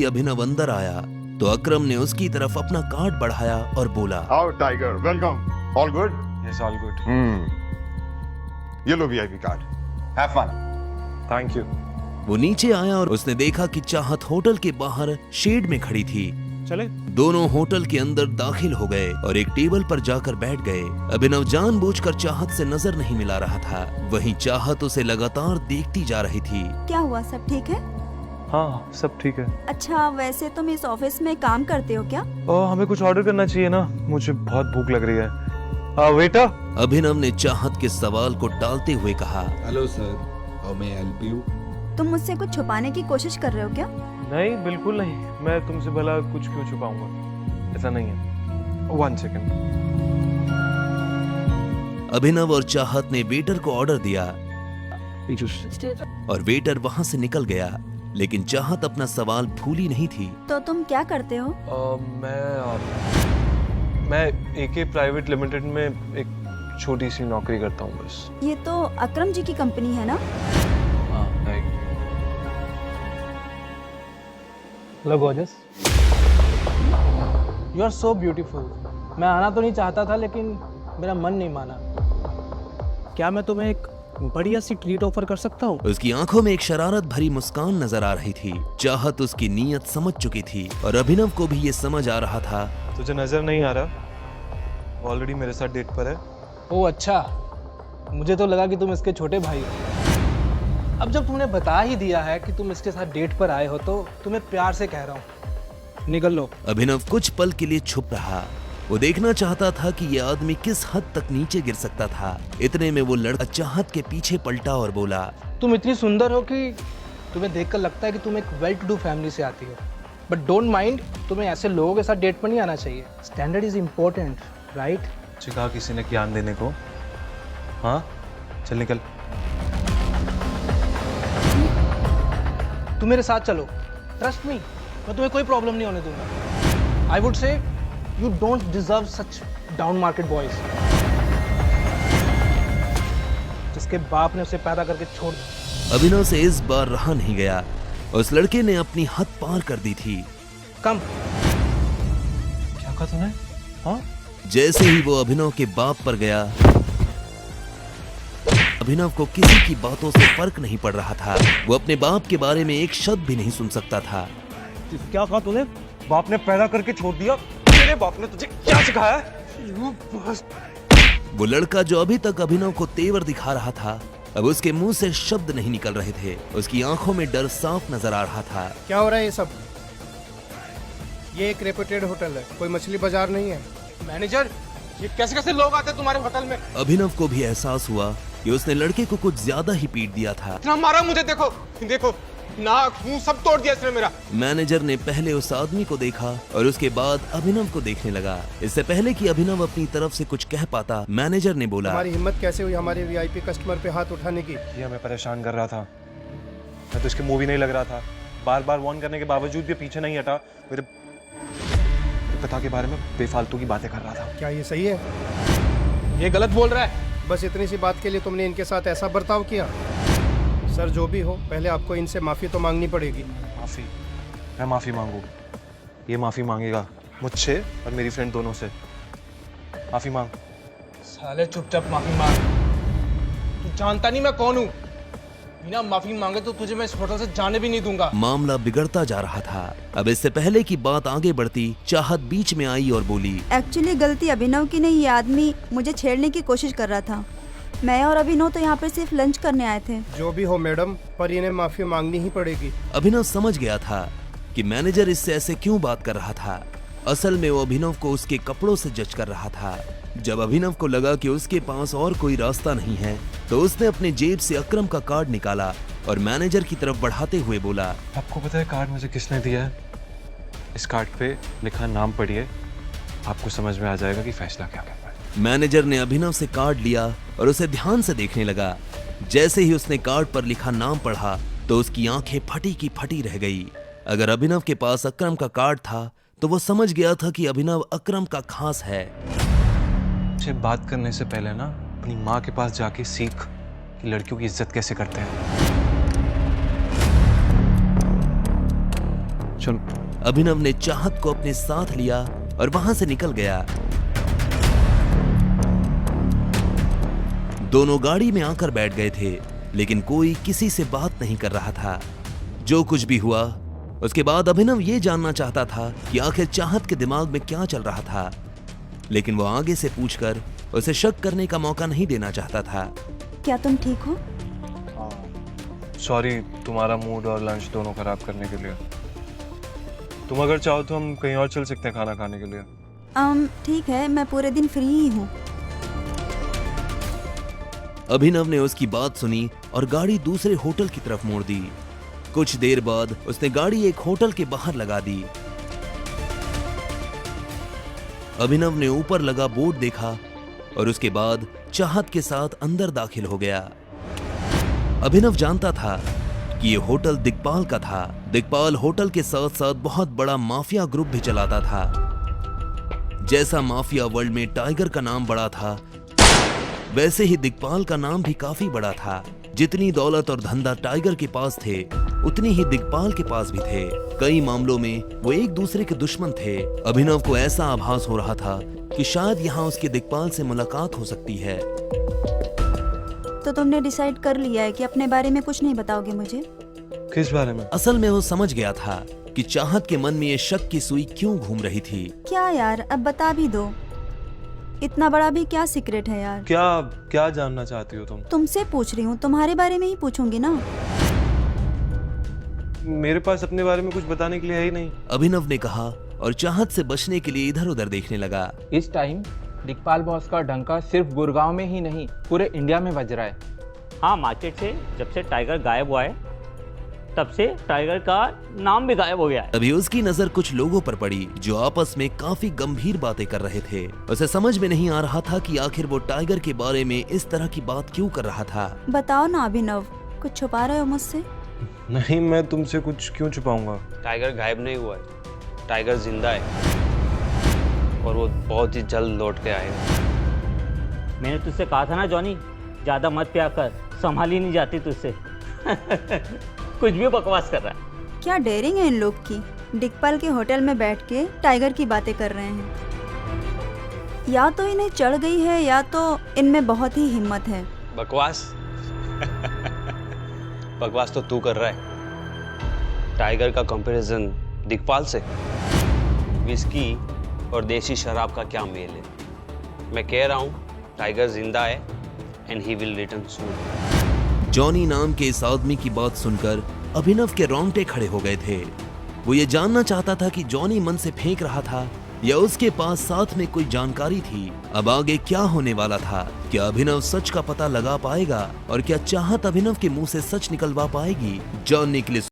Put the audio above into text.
अभिनव अंदर आया तो अकरम ने उसकी तरफ अपना कार्ड बढ़ाया और बोला, आओ tiger, welcome. All good? Yes, all good. ये लो VIP card. Have fun. Thank you. वो नीचे आया और उसने देखा कि चाहत होटल के बाहर शेड में खड़ी थी। चले। दोनों होटल के अंदर दाखिल हो गए और एक टेबल पर जाकर बैठ गए। अभिनव जानबूझकर चाहत से नजर नहीं मिला रहा था, वहीं चाहत उसे लगातार देखती जा रही थी। क्या हुआ, सब ठीक है? हाँ, सब ठीक है। अच्छा, वैसे तुम इस ऑफिस में काम करते हो क्या? हमें कुछ ऑर्डर करना चाहिए ना, मुझे बहुत भूख लग रही है। वेटर। अभिनव ने चाहत के सवाल को टालते हुए कहा, hello sir, how may I help you? तुम मुझसे कुछ छुपाने की कोशिश कर रहे हो क्या? नहीं, बिल्कुल नहीं। मैं तुमसे भला कुछ क्यों छुपाऊंगा, ऐसा नहीं है। 1 सेकंड। अभिनव और चाहत ने वेटर को ऑर्डर दिया और वेटर वहां से निकल गया, लेकिन चाहत अपना सवाल भूली नहीं थी। तो तुम क्या करते हो? मैं एके प्राइवेट लिमिटेड में एक छोटी सी नौकरी करता हूँ बस। ये तो अकरम जी की कंपनी है ना? Hello gorgeous, you are so beautiful. मैं आना तो नहीं चाहता था, लेकिन मेरा मन नहीं माना। क्या मैं तुम्हें एक बढ़िया सी ट्रीट ऑफर कर सकता हूँ? उसकी आंखों में एक शरारत भरी मुस्कान नजर आ रही थी। चाहत उसकी नीयत समझ चुकी थी और अभिनव को भी ये समझ आ रहा था। तुझे नजर नहीं आ रहा? ऑलरेडी मेरे साथ डेट पर है। ओह अच्छा, मुझे तो लगा कि तुम इसके छोटे भाई हो। अब जब तुमने बता ही दिया है कि तुम इसके साथ डेट पर आए हो, तो तुम्हें प्यार से कह रहा हूँ, निकल लो। अभिनव कुछ पल के लिए छुप रहा। वो देखना चाहता था कि ये आदमी किस हद तक नीचे गिर सकता था। इतने में वो लड़का चाहत के पीछे पलटा और बोला, तुम इतनी सुंदर हो कि तुम्हें देखकर लगता है कि तुम एक वेल टू डू फैमिली से आती हो। बट डोंट माइंड, तुम्हें ऐसे लोगों के साथ डेट पर नहीं आना चाहिए। Standard is important, right? कहा किसी ने ज्ञान देने को। हाँ, चल निकल। तुम मेरे साथ चलो, ट्रस्ट मी, मैं तुम्हें कोई प्रॉब्लम नहीं होने दूंगा। I would say you don't deserve such down market boys, जिसके बाप ने उसे पैदा करके छोड़ दिया। अभिनव से इस बार रहा नहीं गया। उस लड़के ने अपनी हद पार कर दी थी। कम। क्या कहा तूने? हाँ? जैसे ही वो अभिनव के बाप पर गया, अभिनव को किसी की बातों से फर्क नहीं पड़ रहा था। वो अपने बाप के बारे में एक शब्द भी नहीं सुन सकता था। क्या कहा तूने? बाप ने पैदा करके छोड़ दिया? तेरे बाप ने तुझे क्या सिखाया है? वो लड़का जो अभी तक अभिनव को तेवर दिखा रहा था, अब उसके मुंह से शब्द नहीं निकल रहे थे। उसकी आंखों में डर साफ नजर आ रहा था। क्या हो रहा है ये सब? ये एक रेपुटेड होटल है, कोई मछली बाजार नहीं है। मैनेजर, ये कैसे कैसे लोग आते हैं तुम्हारे होटल में? अभिनव को भी एहसास हुआ कि उसने लड़के को कुछ ज्यादा ही पीट दिया था। इतना मारा मुझे, देखो देखो, नाक मुंह सब तोड़ दिया इसने मेरा। मैनेजर ने पहले उस आदमी को देखा और उसके बाद अभिनव को देखने लगा। इससे पहले कि अभिनव अपनी तरफ से कुछ कह पाता, मैनेजर ने बोला, हमारी हिम्मत कैसे हुई हमारे वीआईपी कस्टमर पे हाथ उठाने की? ये हमें परेशान कर रहा था। मैं तो इसके मूवी नहीं लग रहा था। बार बार वार्न करने के बावजूद भी पीछे नहीं हटा। मेरे पिता के बारे में बेफालतू की बातें कर रहा था। क्या ये सही है? ये गलत बोल रहा है। बस इतनी सी बात के लिए तुमने इनके साथ ऐसा बर्ताव किया? सर, जो भी हो, पहले आपको इनसे माफी तो मांगनी पड़ेगी। माफी? मैं माफी मांगू? ये माफी मांगेगा मुझसे और मेरी फ्रेंड दोनों से। माफी मांग। साले चुपचाप माफी मांग। तू जानता नहीं मैं कौन हूँ। बिना माफी मांगे तो तुझे मैं इस होटल से जाने भी नहीं दूंगा। मामला बिगड़ता जा रहा था। अब इससे पहले कि बात आगे बढ़ती, चाहत बीच में आई और बोली, एक्चुअली गलती अभिनव की नहीं, ये आदमी मुझे छेड़ने की कोशिश कर रहा था। मैं और अभिनव तो यहाँ पे सिर्फ लंच करने आए थे। जो भी हो मैडम, पर इन्हें माफी मांगनी ही पड़ेगी। अभिनव समझ गया था कि मैनेजर इससे ऐसे क्यों बात कर रहा था। असल में वो अभिनव को उसके कपड़ों से जज कर रहा था। जब अभिनव को लगा कि उसके पास और कोई रास्ता नहीं है, तो उसने अपने जेब से अकरम का कार्ड निकाला और मैनेजर की तरफ बढ़ाते हुए बोला, आपको पता है कार्ड मुझे किसने दिया है? इस कार्ड पे लिखा नाम पढ़िए, आपको समझ में आ जाएगा कि फैसला क्या करना है। मैनेजर ने अभिनव से कार्ड लिया और उसे ध्यान से देखने लगा। जैसे ही उसने कार्ड पर लिखा नाम पढ़ा तो उसकी आंखें फटी की फटी रह गई। अगर अभिनव के पास अकरम का कार्ड था तो वो समझ गया था कि अभिनव अकरम का खास है। मुझे बात करने से पहले ना अपनी माँ के पास जाके सीख कि लड़कियों की इज्जत कैसे करते हैं। चलो। अभिनव ने चाहत को अपने साथ लिया और वहां से निकल गया। दोनों गाड़ी में आकर बैठ गए थे, लेकिन कोई किसी से बात नहीं कर रहा था। जो कुछ भी हुआ, उसके बाद अभिनव ये जानना चाहता था कि आखिर चाहत के दिमाग में क्या चल रहा था, लेकिन वो आगे से पूछकर उसे शक करने का मौका नहीं देना चाहता था। क्या तुम ठीक हो? सॉरी तुम्हारा मूड और लंच दोनों खराब करने के लिए। तुम अगर चाहो तो हम कहीं और चल सकते हैं खाना खाने के लिए। ठीक है, मैं पूरे दिन फ्री ही हूँ। अभिनव ने उसकी बात सुनी और गाड़ी दूसरे होटल की तरफ मोड़ दी। कुछ देर बाद उसने गाड़ी एक होटल के बाहर लगा दी। अभिनव ने ऊपर लगा बोर्ड देखा और उसके बाद चाहत के साथ अंदर दाखिल हो गया। अभिनव जानता था कि यह होटल दिग्पाल का था। दिग्पाल होटल के साथ साथ बहुत बड़ा माफिया ग्रुप भी चलाता था। जैसा माफिया वर्ल्ड में टाइगर का नाम बड़ा था, वैसे ही दिग्पाल का नाम भी काफी बड़ा था। जितनी दौलत और धंधा टाइगर के पास थे, उतनी ही दिग्पाल के पास भी थे। कई मामलों में वो एक दूसरे के दुश्मन थे। अभिनव को ऐसा आभास हो रहा था कि शायद यहाँ उसके दिग्पाल से मुलाकात हो सकती है। तो तुमने डिसाइड कर लिया है कि अपने बारे में कुछ नहीं बताओगे मुझे? किस बारे में? असल में वो समझ गया था कि चाहत के मन में ये शक की सुई क्यों घूम रही थी। क्या यार, अब बता भी दो। इतना बड़ा भी क्या सीक्रेट है यार? क्या जानना चाहती हो तुम? तुमसे पूछ रही हूँ, तुम्हारे बारे में ही पूछूंगी ना। मेरे पास अपने बारे में कुछ बताने के लिए है ही नहीं। अभिनव ने कहा और चाहत से बचने के लिए इधर उधर देखने लगा। इस टाइम दिग्पाल बॉस का डंका सिर्फ गुड़गांव में ही नहीं, पूरे इंडिया में बज रहा है। हाँ, मार्केट से जब से टाइगर गायब हुआ है, तब से टाइगर का नाम भी गायब हो गया है। तभी उसकी नजर कुछ लोगों पर पड़ी जो आपस में काफी गंभीर बातें कर रहे थे। उसे समझ में नहीं आ रहा था कि आखिर वो टाइगर के बारे में इस तरह की बात क्यों कर रहा था। बताओ ना अभिनव, कुछ छुपा रहे हो मुझसे? नहीं, मैं तुमसे कुछ क्यों छुपाऊंगा। टाइगर गायब नहीं हुआ है, टाइगर जिंदा है और वो बहुत ही जल्द लौट के आएगा। मैंने तुझसे कहा था ना जॉनी, ज्यादा मत प्यार कर, संभाली नहीं जाती तुझसे। कुछ भी बकवास कर रहा है। क्या डेयरिंग है इन लोग की। दिग्पाल के होटल में बैठ के टाइगर की बातें कर रहे हैं। या तो इन्हें चढ़ गई है या तो इनमें बहुत ही हिम्मत है। बकवास? बकवास तो तू कर रहा है। टाइगर का कंपैरिजन दिग्पाल से? विस्की और देसी शराब का क्या मेल है? मैं कह रहा हूँ टाइगर जिंदा है and he will return soon. Johnny नाम के इस आदमी की बात सुनकर अभिनव के रोंगटे खड़े हो गए थे। वो ये जानना चाहता था कि जॉनी मन से फेंक रहा था या उसके पास साथ में कोई जानकारी थी। अब आगे क्या होने वाला था? क्या अभिनव सच का पता लगा पाएगा और क्या चाहत अभिनव के मुंह से सच निकलवा पाएगी? जानने के लिए